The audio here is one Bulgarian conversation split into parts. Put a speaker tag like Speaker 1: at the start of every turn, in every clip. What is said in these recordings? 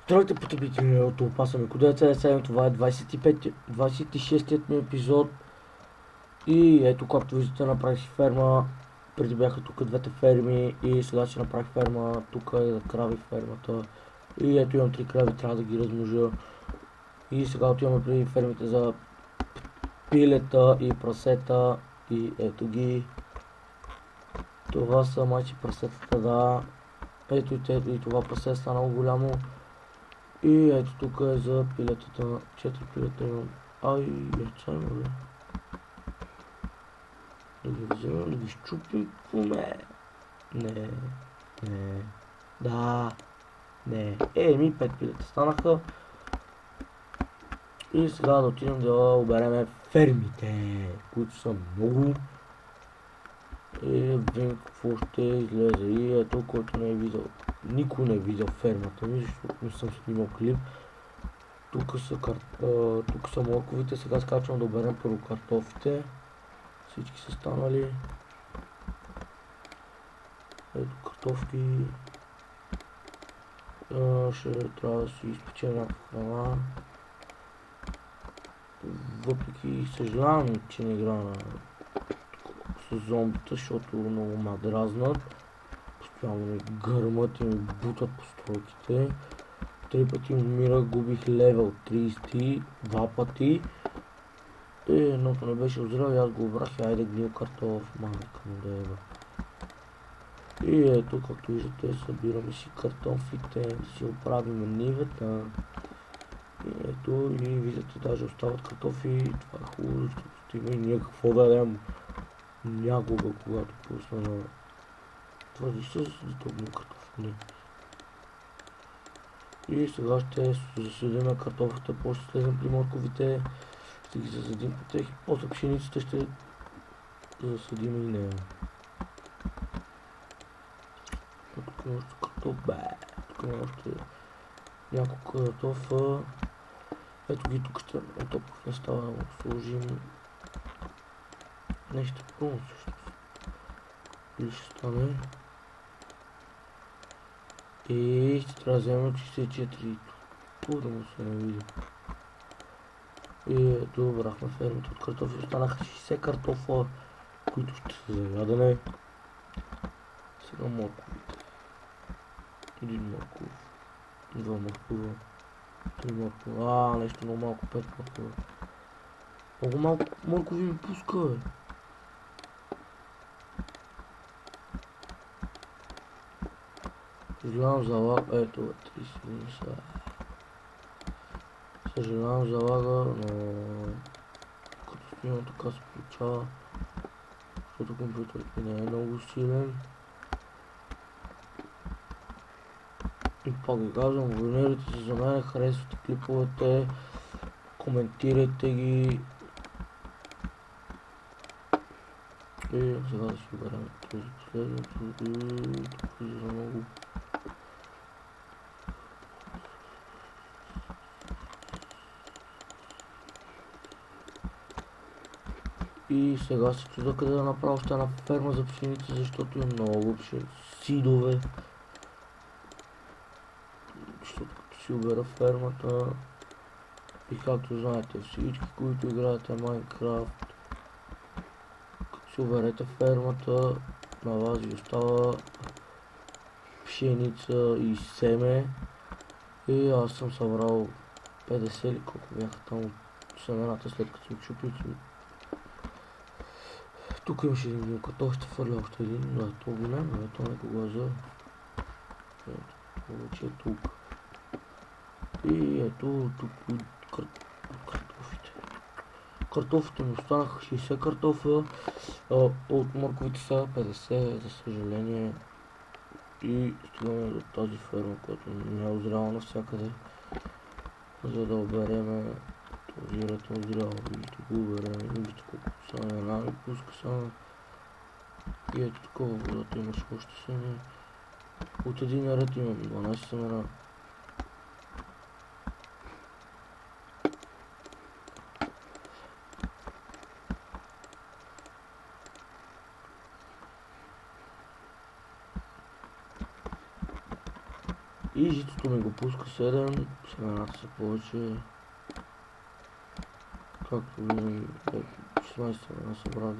Speaker 1: Здравейте, потребители от Опасаме Кодеца, това е 26-тият ми епизод и ето, както виждате, направих си ферма. Преди бяха тук двете ферми и сега ще направих ферма, тук е крави фермата и ето имам 3 крави, трябва да ги размножа и сега отиваме при фермите за пилета и прасета и ето ги. Това са майчи прасетата, да. Ето и това прасе стана много голямо. И ето тук е за пилетата. 4 пилета имам. Ай, яйца има, бе. Да ги вземем, да ги щупим. Не. Не. Да. Не. Ми 5 пилета станаха. И сега да отидем да обереме фермите, които са много. И видим какво ще излезе. И ето, който не е видял. Никой не е видял фермата ми, защото не съм снимал клип. Тук са морковите, сега скачвам да оберем първо картофите. Всички са станали. Ето картофки. Ще трябва да си изпечем някаква храна. Въпреки съжалявам, че не игра с зомбита, защото много ме дразнат. Постоянно ми гърмат и ми бутат по стройките. 3 пъти умирах, губих левел 30, 2 пъти. Едното не беше озрял и аз го обрах и айде гнил картоф, майка му да ева. И ето, както виждате, събираме си картофите, да си оправим нивата. И ето, и виждате, даже остават картофи, това е хубаво, защото има и ние какво да дадем някога, когато пусна на твърди с дитогни картофи. И сега ще засадим картофите, после ще слезем при морковите, ще ги засадим по тях и после пшеницата ще засадим и нея. Тук има още картоф, тук има още няколко картофа. Ето ги, тук ще отопък не става да сложим нещо пълно всъщност. Или ще стане. И ще трябва да вземем 64. Тук да му се не види. И ето брахме фермите от картофи. Останаха 60 картофа, които ще са за ядене. Сега морковите. Един морков. Два моркова. Три моркова. Нещо много малко, 5 моркова. Много малко моркови ми пуска, бе. Съжалявам за лага, ето 30 са. Съжалявам за лага, но като снимам така се получава, защото компютърът ми не е много силен. И пак ви казвам, абонирайте се за мен, харесвайте клиповете, коментирайте ги. И сега да си оберем този последното и тук за много. И сега се чуда къде да направя още една ферма за пшеница, защото има много сидове. Защото като си обера фермата и както знаете всички, които играете Майнкрафт, като си оберете фермата, на вас ви остава пшеница и семе. И аз съм събрал 50 или колко бяха там семената, след като съм чупил. Тук имаше един милка, той ще фърля още един, да, то го няма, то някога за. Ето, това вече е тук. И ето тук картофите. Картофите ми останаха 60 картофа, от морковите са 50, за съжаление. И стигаме до тази ферма, която не е озряла навсякъде, за да обереме този ред на озрял. Вижте го обереме, вижте колко са, една ми пуска само. И ето такова водата имаше още семе. От един ред имам 12 семена. И житото ми го пуска 7, семената са повече. Както винаги, 16 семена събрах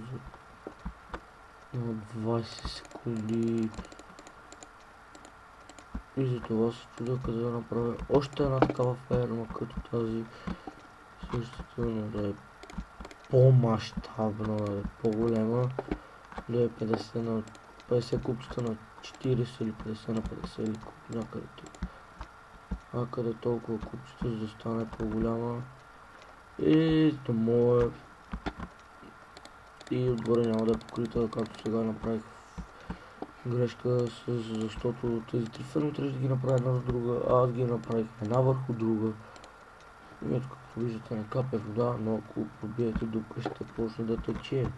Speaker 1: на 20 секунди. И за това се чудя къде да направя още една такава ферма, като тази. Същата, но да е по-мащабна, да е по-голема. Да е 50 на 50 купчета на 40 или 50 на 50 или някъде тук. Къде толкова купчета, за да стане по-голяма. И да мое. И отгоре няма да е покрита, както сега направих грешка, защото тези три ферми трябва да ги направя една за друга, а аз ги направих една върху друга. И ето, както виждате, не капе вода, но ако пробиете дупка, ще почне да тече.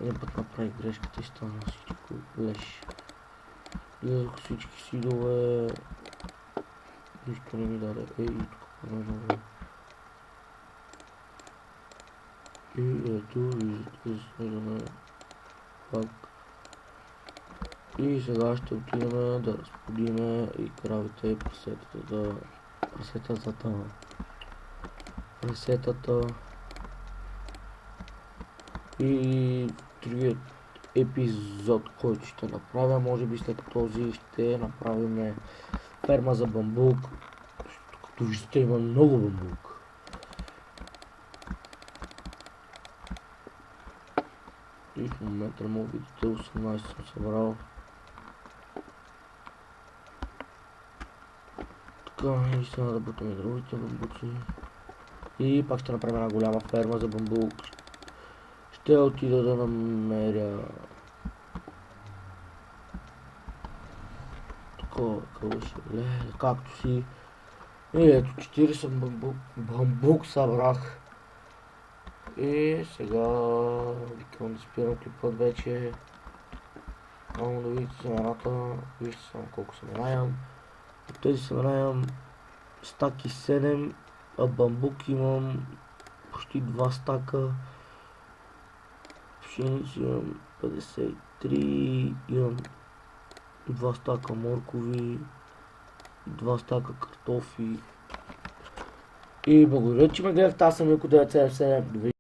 Speaker 1: Един път направих грешката и стана всичко леш. Гледах всички сидове. Нищо не ми даде. Ей, тук по-ново. И ето, виждате, сложаме пак. И сега ще отидем да разплодиме и кравите и прасетата. И другият епизод, който ще направя, може би след този ще направим ферма за бамбук. Като виждате, има много бамбук. И в момента не мога да видите, 18 съм събрал. Така, и сега да бутаме другите бамбуци. И пак ще направим една голяма ферма за бамбук. Ще отида да намеря такова кълъше, както си. И ето 40 бамбук събрах. И сега викам да спирам клипът вече. Само да видите семената. Вижте само колко семена имам. От тези семена имам стаки 7, а бамбук имам почти 2 стака. Пшеници имам 53, имам 2 стака моркови, 2 стака картофи. И благодаря, че ме гледахте, аз съм Милко 977.